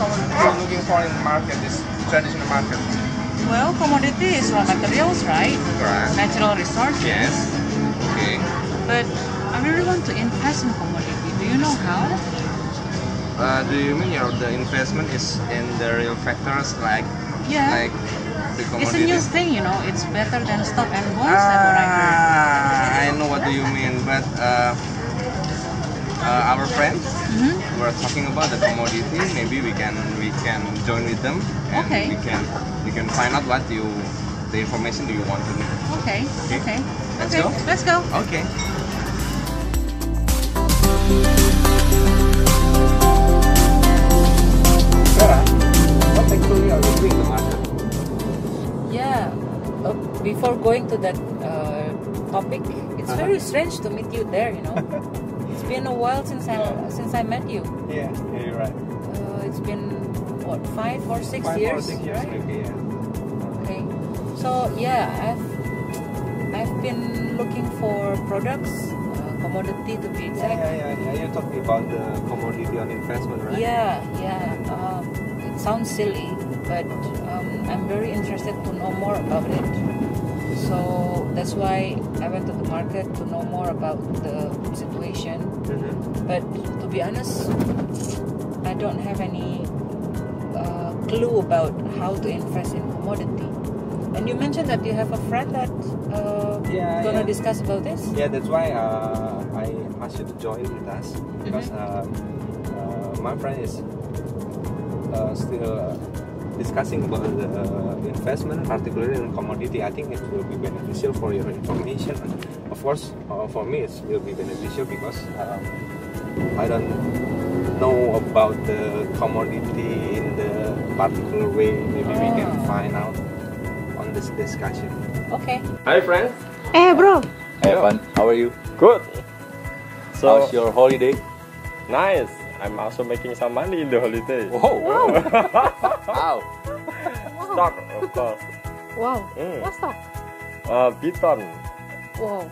commodity you're looking for in the market, this traditional market? Well, commodity is raw materials, right? Correct. Natural resources. Yes. Okay. But I really want to invest in commodity. Do you know how? Do you mean the investment is in the real factors like Yeah. the It's a commodities? new thing, you know. It's better than stock and bonds. That's what I heard. I know what do you mean, but our friends were talking about the commodity. Maybe we can join with them, and Okay. we can find out what the information do you want to know. Okay. Okay. Let's Okay, go. Let's go. Okay. Sarah, what actually are you doing in the market? Yeah. Before going to that topic, it's very strange to meet you there. You know, it's been a while since I met you. Yeah, you're right. It's been what 5 or 6 5 years, or 6 years, right? maybe. Yeah. Okay. So yeah, I've been looking for products, commodity to be exact. Yeah. You're talking about the commodity on investment, right? Yeah. It sounds silly, but I'm very interested to know more about it. So that's why I went to the market to know more about the situation. But to be honest, I don't have any clue about how to invest in commodity. And you mentioned that you have a friend that gonna discuss about this. Yeah, that's why I asked you to join with us because my friend is still discussing about the investment, particularly in commodity. I think it will be beneficial for your information. Of course, for me, it will be beneficial because I don't know about the commodity in the particular way. Maybe we can find out on this discussion. Okay. Hi friends. Hey bro. Hey Evan, how are you? Good. So How's your holiday? nice. I'm also making some money in the holiday. Whoa! Wow! Stock, of course. Wow. Mm. What's that? Beton. Wow.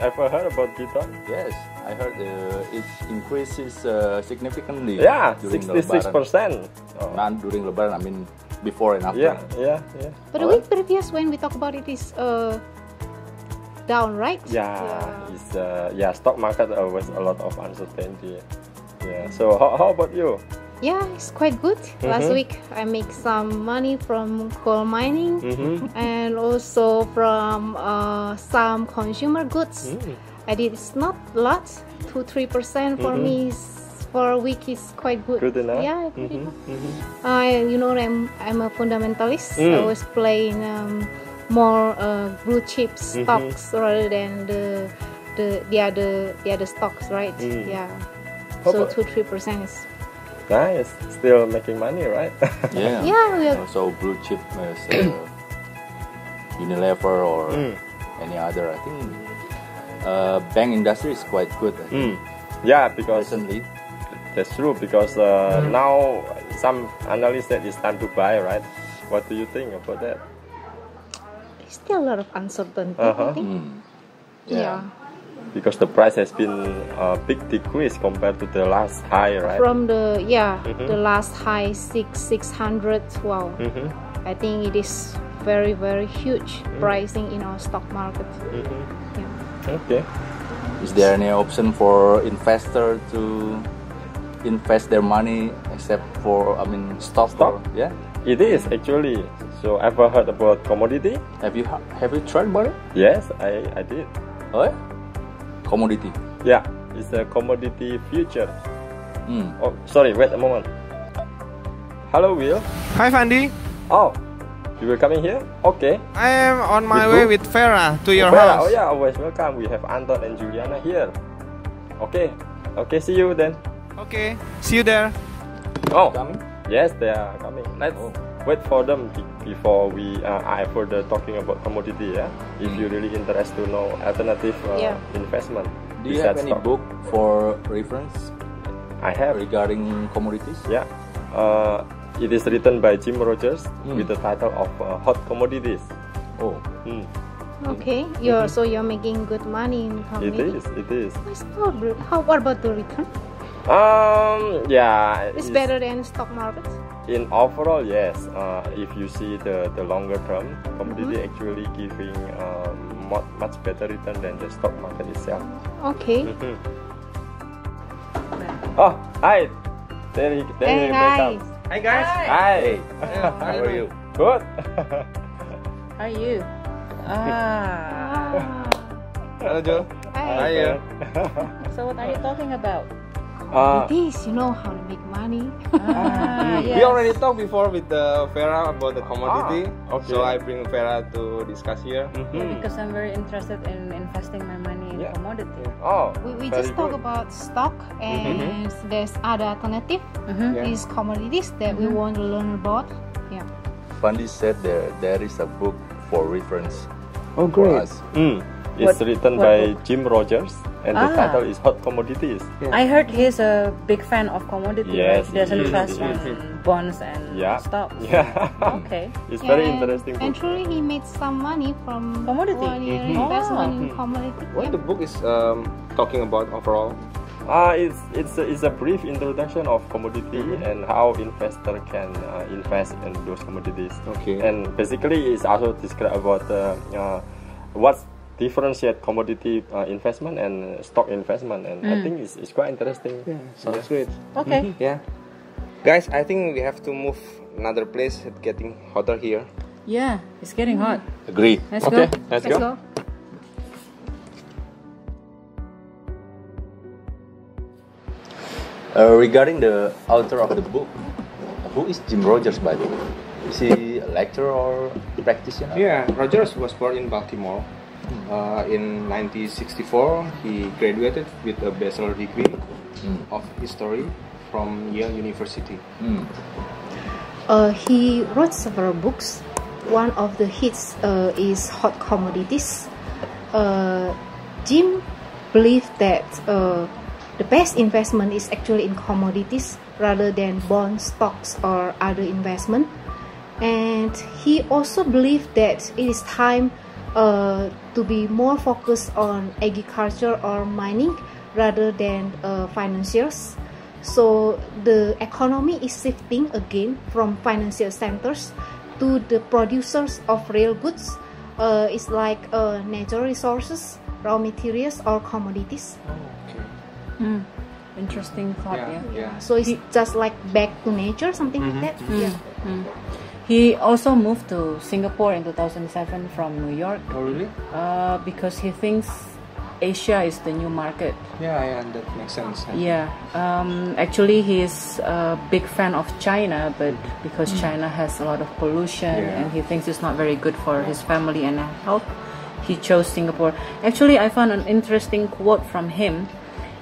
Ever heard about beton? Yes, I heard it increases significantly. Yeah, during 66%. Not during Lebaran, I mean before and after. Yeah. But the week previous when we talk about it is down, right? It's stock market always a lot of uncertainty. Yeah. So how about you? Yeah, it's quite good. Last week I make some money from coal mining and also from some consumer goods. I did it's not a lot, 2-3% for me. For a week is quite good. Good enough. Yeah, good enough. You know, I'm a fundamentalist. I was playing more blue chip stocks rather than the other stocks, right? Yeah. So 2-3% is nice. Still making money, right? Yeah. Yeah, we are. Also blue chip as Unilever or any other. I think bank industry is quite good. I think. Yeah, because recently. That's true because now some analysts said it's time to buy, right? What do you think about that? There's still a lot of uncertainty, I think. Yeah. Because the price has been a big decrease compared to the last high, right? From the the last high 600. Wow. I think it is very huge pricing in our stock market. Yeah. Okay. Is there any option for investor to invest their money except for stock? Yeah. It is actually. So ever heard about commodity? Have you tried about it? Yes, I did. Oh, yeah? Commodity. Yeah, it's a commodity future. Oh, sorry, wait a moment. Hello, Will. Hi, Fandi. Oh, you will coming here? Okay. I am on my With way who? with Farah to your Vera, house. oh yeah, always welcome. We have Anton and Juliana here. Okay, see you then. Okay, see you there. Oh, Coming? yes, they are coming. Let's wait for them before I further talking about commodity. Yeah, if you really interested to know alternative investment. Do you have any stock. book for reference I have. regarding commodities? Yeah, it is written by Jim Rogers with the title of Hot Commodities. Oh. Okay. So you're making good money in commodity. It is. What about the return? Yeah. It's better than stock market. In overall, yes. If you see the longer term, commodity actually giving much better return than the stock market itself. Okay. Oh, hi. There you Hi. Hi guys. Hi. How are you? Good. How are you? Hello Joe. Hi. So what are you talking about? Commodities, you know how to make money. We already talked before with Vera about the commodity. Okay. So I bring Vera to discuss here. Because I'm very interested in investing my money in commodity. Oh, We very just talk good. about stock, and there's other alternative is commodities that we want to learn about. Yeah. Fandi said there is a book for reference. Oh, for great. us. It's written what by book? Jim Rogers, and the title is Hot Commodities. I heard he's a big fan of commodity. Yes, He doesn't he is, trust he is. on bonds and stocks. Yeah. Okay. It's very And interesting book. truly, he made some money from Commodity. 1 year investment in commodity. What the book is talking about overall? It's a brief introduction of commodity and how investor can invest in those commodities. Okay. And basically, it's also describe about what differentiate commodity investment and stock investment, and I think it's quite interesting. Sounds great. Okay. Yeah. Guys, I think we have to move another place. It's getting hotter here. Yeah, it's getting hot. Agree. Let's Okay, go. let's Let's go. go. Regarding the author of the book, who is Jim Rogers, by the way? Is he a lecturer or practitioner? Yeah, Rogers was born in Baltimore. In 1964, he graduated with a bachelor degree of history from Yale University. He wrote several books. One of the hits is Hot Commodities. Jim believed that the best investment is actually in commodities rather than bonds, stocks, or other investment. And he also believed that it is time to be more focused on agriculture or mining rather than financials. So the economy is shifting again from financial centers to the producers of real goods. It's like natural resources, raw materials, or commodities. Interesting thought. Yeah. So it's just like back to nature, something like that. Yeah. He also moved to Singapore in 2007 from New York. Oh, really? Because he thinks Asia is the new market. Yeah, that makes sense. Yeah. Actually, he is a big fan of China, but because China has a lot of pollution and he thinks it's not very good for his family and health, he chose Singapore. Actually, I found an interesting quote from him.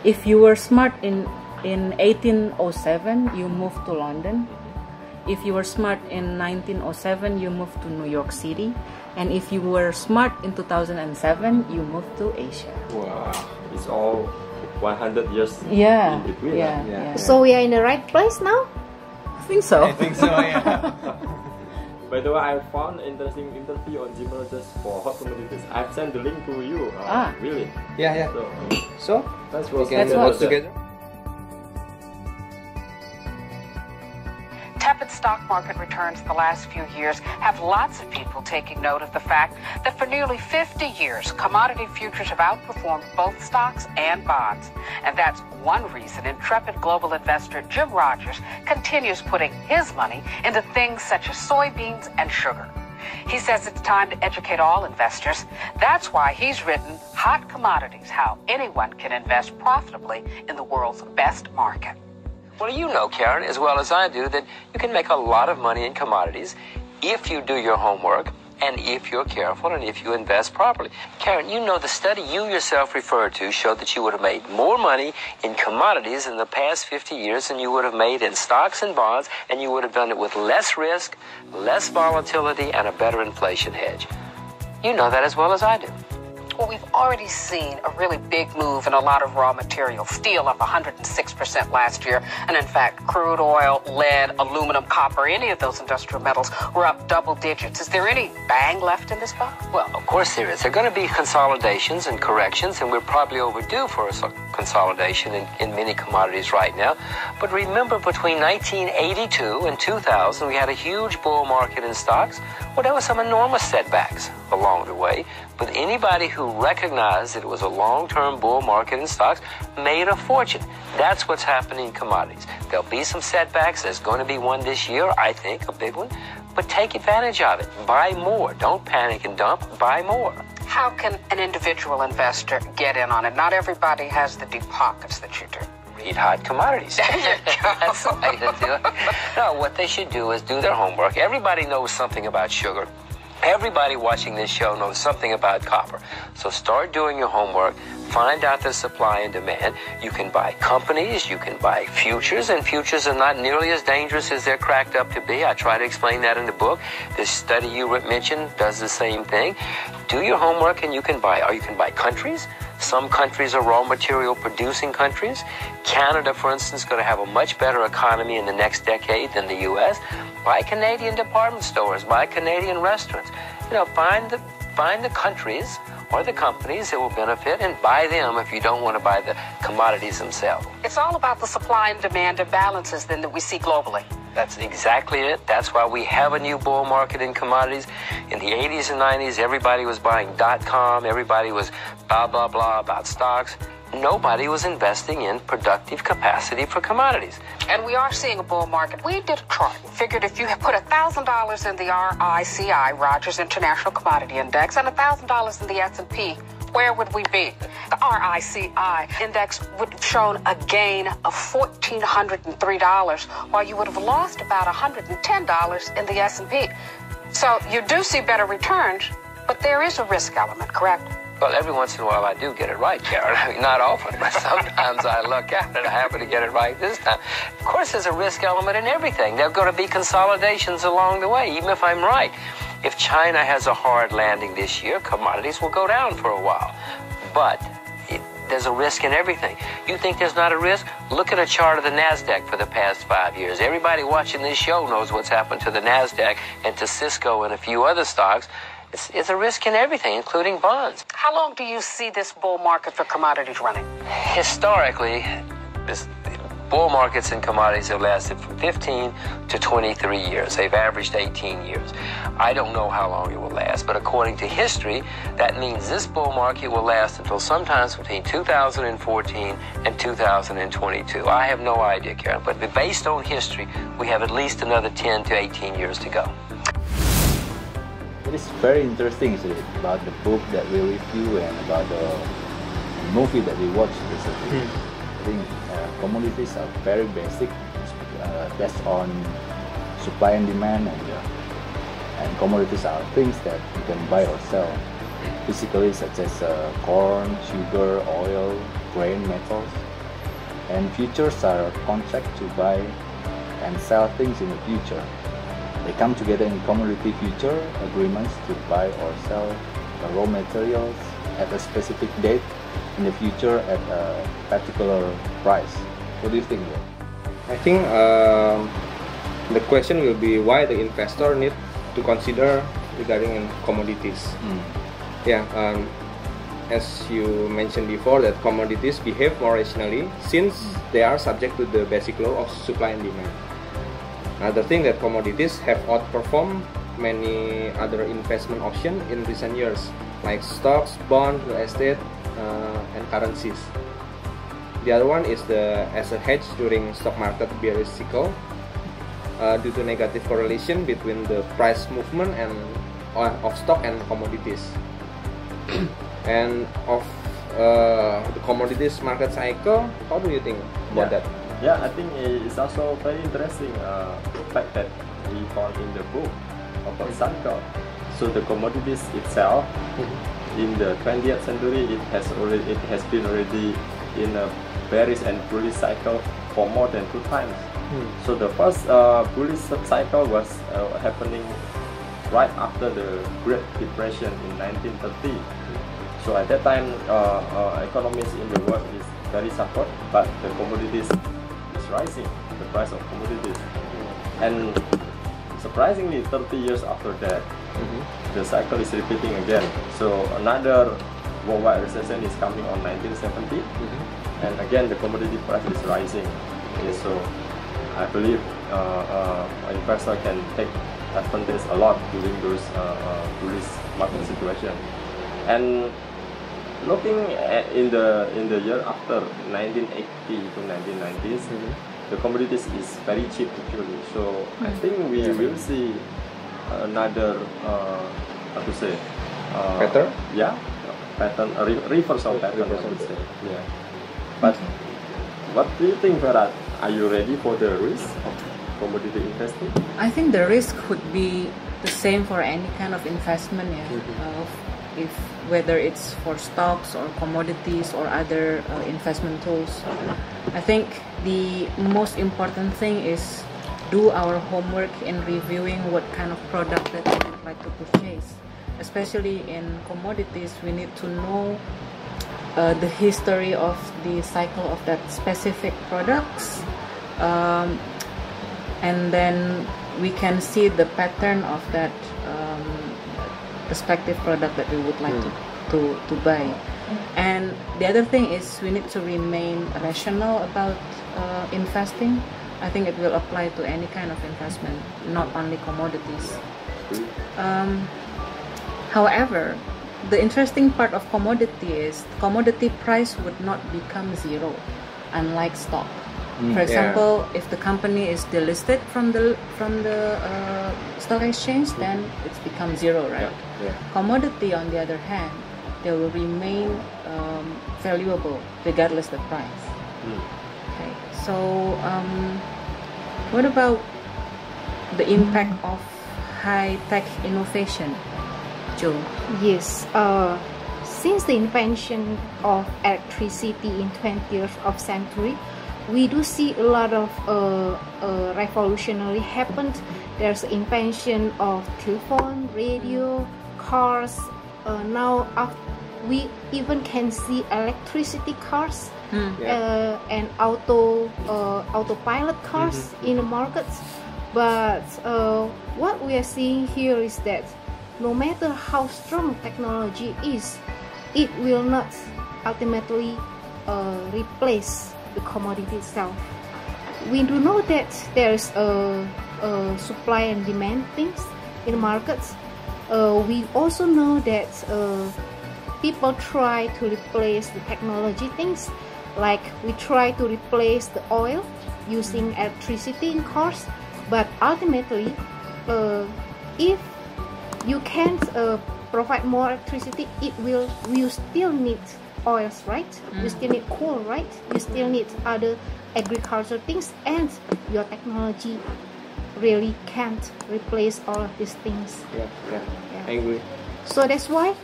If you were smart in 1807, you moved to London. If you were smart in 1907, you moved to New York City. And if you were smart in 2007, you moved to Asia. Wow, it's all 100 years Yeah. in between. Yeah. So we are in the right place now? I think so. I think so, yeah. By the way, I found an interesting interview on Jim Rogers for Hot Commodities. I've sent the link to you. Really? Yeah. So, So, let's we watch can watch together. Tepid stock market returns the last few years have lots of people taking note of the fact that for nearly 50 years, commodity futures have outperformed both stocks and bonds. And that's one reason intrepid global investor Jim Rogers continues putting his money into things such as soybeans and sugar. He says it's time to educate all investors. That's why he's written Hot Commodities, How Anyone Can Invest Profitably in the World's Best Market. Well, you know, Karen, as well as I do, that you can make a lot of money in commodities if you do your homework and if you're careful and if you invest properly. Karen, you know the study you yourself referred to showed that you would have made more money in commodities in the past 50 years than you would have made in stocks and bonds, and you would have done it with less risk, less volatility, and a better inflation hedge. You know that as well as I do. Well, we've already seen a really big move in a lot of raw materials. Steel up 106% last year. And in fact, crude oil, lead, aluminum, copper, any of those industrial metals were up double digits. Is there any bang left in this buck? Well, of course there is. There are going to be consolidations and corrections, and we're probably overdue for a consolidation in many commodities right now. But remember, between 1982 and 2000, we had a huge bull market in stocks. Well, there were some enormous setbacks along the way. But anybody who recognized that it was a long-term bull market in stocks made a fortune. That's what's happening in commodities. There'll be some setbacks. There's going to be one this year, I think, a big one. But take advantage of it. Buy more. Don't panic and dump. Buy more. How can an individual investor get in on it? Not everybody has the deep pockets that you do. Read Hot Commodities. That's the way to do it. No, what they should do is do their homework. Everybody knows something about sugar. Everybody watching this show knows something about copper. So start doing your homework. Find out the supply and demand. You can buy companies. You can buy futures. And futures are not nearly as dangerous as they're cracked up to be. I try to explain that in the book. This study you mentioned does the same thing. Do your homework and you can buy. Or you can buy countries. Some countries are raw material producing countries. Canada, for instance, is going to have a much better economy in the next decade than the U.S. Buy Canadian department stores, buy Canadian restaurants. You know, find the countries or the companies that will benefit and buy them if you don't want to buy the commodities themselves. It's all about the supply and demand imbalances then that we see globally. That's exactly it. That's why we have a new bull market in commodities. In the 80s and 90s, everybody was buying .com. Everybody was blah, blah, blah about stocks. Nobody was investing in productive capacity for commodities. And we are seeing a bull market. We did a chart and figured if you had put $1,000 in the RICI, Rogers International Commodity Index, and $1,000 in the S&P, where would we be? The RICI index would have shown a gain of $1,403, while you would have lost about $110 in the S&P. So you do see better returns, but there is a risk element, correct? Well, every once in a while I do get it right, Karen. I mean, not often, but sometimes I look out and I happen to get it right this time. Of course, there's a risk element in everything. There are going to be consolidations along the way, even if I'm right. If China has a hard landing this year, commodities will go down for a while. But there's a risk in everything. You think there's not a risk? Look at a chart of the NASDAQ for the past 5 years. Everybody watching this show knows what's happened to the NASDAQ and to Cisco and a few other stocks. It's a risk in everything, including bonds. How long do you see this bull market for commodities running? Historically, bull markets in commodities have lasted from 15 to 23 years. They've averaged 18 years. I don't know how long it will last, but according to history, that means this bull market will last until sometimes between 2014 and 2022. I have no idea, Karen, but based on history, we have at least another 10 to 18 years to go. It is very interesting about the book that we review and about the movie that we watched recently. I think commodities are very basic, based on supply and demand, and commodities are things that you can buy or sell physically, such as corn, sugar, oil, grain, metals. And futures are contracts to buy and sell things in the future. They come together in commodity future agreements to buy or sell the raw materials at a specific date in the future at a particular price. What do you think? I think the question will be why the investor need to consider regarding commodities. Yeah, as you mentioned before, that commodities behave more rationally since they are subject to the basic law of supply and demand. Another thing that commodities have outperformed many other investment options in recent years, like stocks, bonds, real estate, and currencies. The other one is as a hedge during stock market bearish cycle, due to negative correlation between the price movement of stock and commodities. And of the commodities market cycle, how do you think about that? Yeah, I think it's also very interesting fact that we found in the book about cycle. So the commodities itself, in the 20th century, it has been already in a bearish and bullish cycle for more than 2 times. So the first bullish cycle was happening right after the Great Depression in 1930. So at that time, economies in the world is very support, but the commodities is rising, the price of commodities. And surprisingly, 30 years after that, the cycle is repeating again. So another worldwide recession is coming on 1970, and again the commodity price is rising. Okay, so I believe investor can take advantage a lot during those bullish market situation. And looking at in the year after 1980 to 1990s, the commodities is very cheap actually. So I think we will see another how to say Pattern? Yeah, pattern, a reversal pattern. I would say. Yeah. But what do you think, Farad? Are you ready for the risk of commodity investing? I think the risk would be the same for any kind of investment, if whether it's for stocks or commodities or other investment tools. I think the most important thing is do our homework in reviewing what kind of product that we would like to purchase. Especially in commodities, we need to know the history of the cycle of that specific products, and then we can see the pattern of that respective product that we would like to buy. And the other thing is we need to remain rational about investing. I think it will apply to any kind of investment, not only commodities. However, the interesting part of commodity is commodity price would not become zero, unlike stock. For example, if the company is delisted from the stock exchange, then it's become zero, right? Commodity, on the other hand, they will remain valuable regardless the price. Okay, so what about the impact of high-tech innovation, Joe? Yes, since the invention of electricity in 20th of century, we do see a lot of revolutionary happened. There's invention of telephone, radio, cars. Now we even can see electricity cars and autopilot cars in the markets. But what we are seeing here is that no matter how strong technology is, it will not ultimately replace the commodity itself. We do know that there's supply and demand things in the markets. We also know that people try to replace the technology things, like we try to replace the oil using electricity in cars, but ultimately if you can't provide more electricity, we still need oils, right? You still need coal, right? You still need other agricultural things, and your technology really can't replace all of these things. I agree. So that's why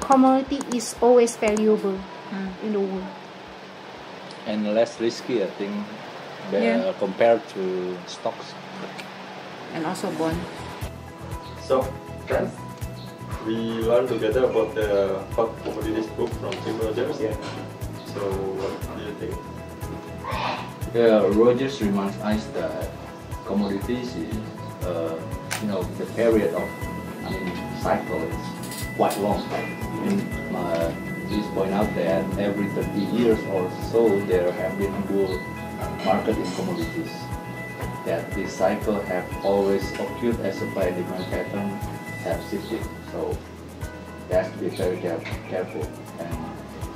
commodity is always valuable in the world. And less risky, I think, compared to stocks. And also bond. So, friends, we learned together about the hot commodities book from Tim Rogers. So, what do you think? Rogers reminds us that commodities is, the period of, cycle is quite long. Please point out that every 30 years or so there have been bull market in commodities. That this cycle have always occurred as supply and demand pattern have shifted. So that's to be very careful. And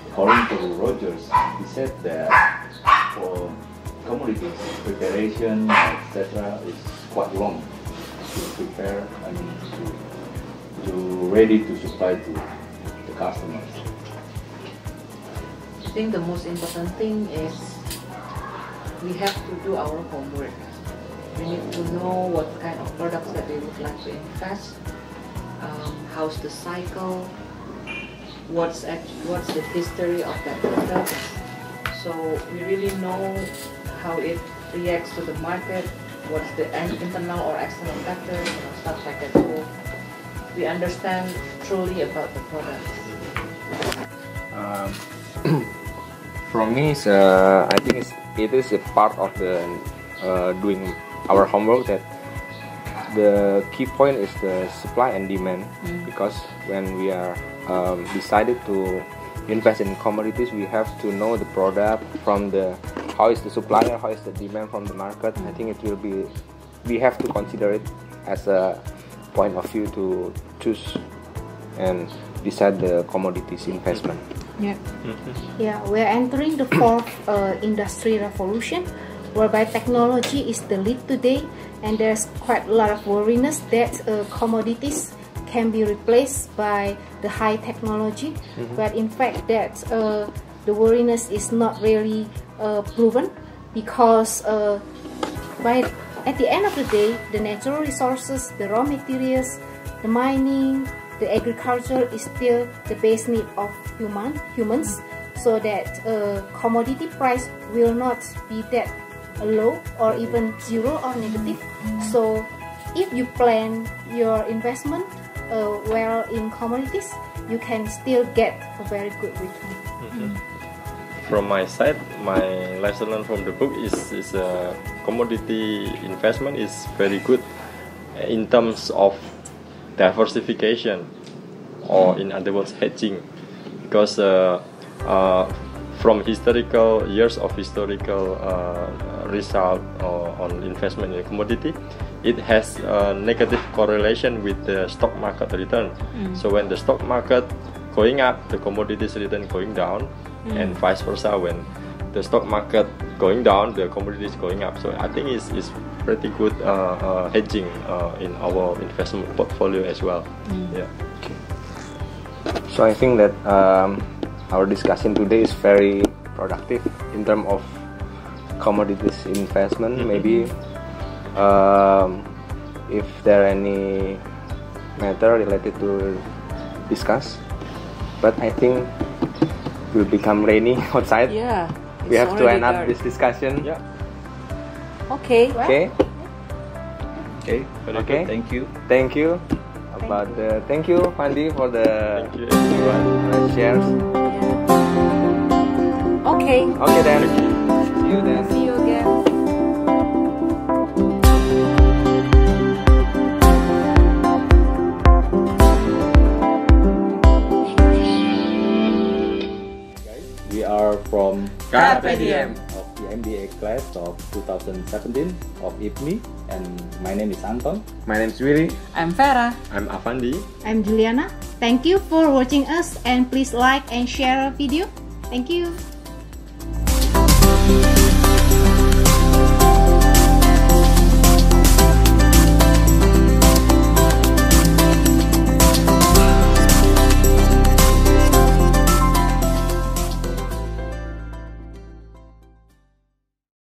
according to Rogers, he said that for commodities, preparation, etc., is quite long to prepare. To ready to supply to the customers. I think the most important thing is we have to do our homework. We need to know what kind of products that we would like to invest, how's the cycle, what's the history of that product, so we really know how it reacts to the market, what's the internal or external factors, stuff like that. So we understand truly about the products. From me, I think it is a part of the doing our homework, that the key point is the supply and demand. Because when we are decided to invest in commodities, we have to know the product from the how is the supply and how is the demand from the market. I think it will be, we have to consider it as a point of view to choose and decide the commodities investment. Yeah. Yeah, we're entering the fourth industry revolution, whereby technology is the lead today, and there's quite a lot of worriness that commodities can be replaced by the high technology. But in fact, that the worriness is not really proven, because at the end of the day, the natural resources, the raw materials, the mining, the agriculture is still the base need of humans, so that commodity price will not be that low or even zero or negative. So if you plan your investment well in commodities, you can still get a very good return. From my side, my lesson learned from the book is commodity investment is very good in terms of diversification, or in other words hedging, because from historical years of historical result on investment in commodity, it has a negative correlation with the stock market return. So when the stock market going up, the commodities return going down, and vice versa. When the stock market going down, the commodities going up. So I think it's pretty good hedging in our investment portfolio as well. Yeah. Okay. So I think that our discussion today is very productive in terms of commodities investment. Maybe if there are any matter related to discuss, but I think it will become rainy outside. Yeah. We have to end up this discussion. Yeah. Okay. Okay. Okay. Very good. Thank you. Thank you. About the thank you, Fandi, for the Thank you everyone. shares. Okay. Okay then. See you then. See you again. We are from Carpe Diem. of the EMBA class of 2017 of EMBA, and my name is Anton. My name is Willy. I'm Farah. I'm Afandi. I'm Juliana. Thank you for watching us, and please like and share our video. Thank you.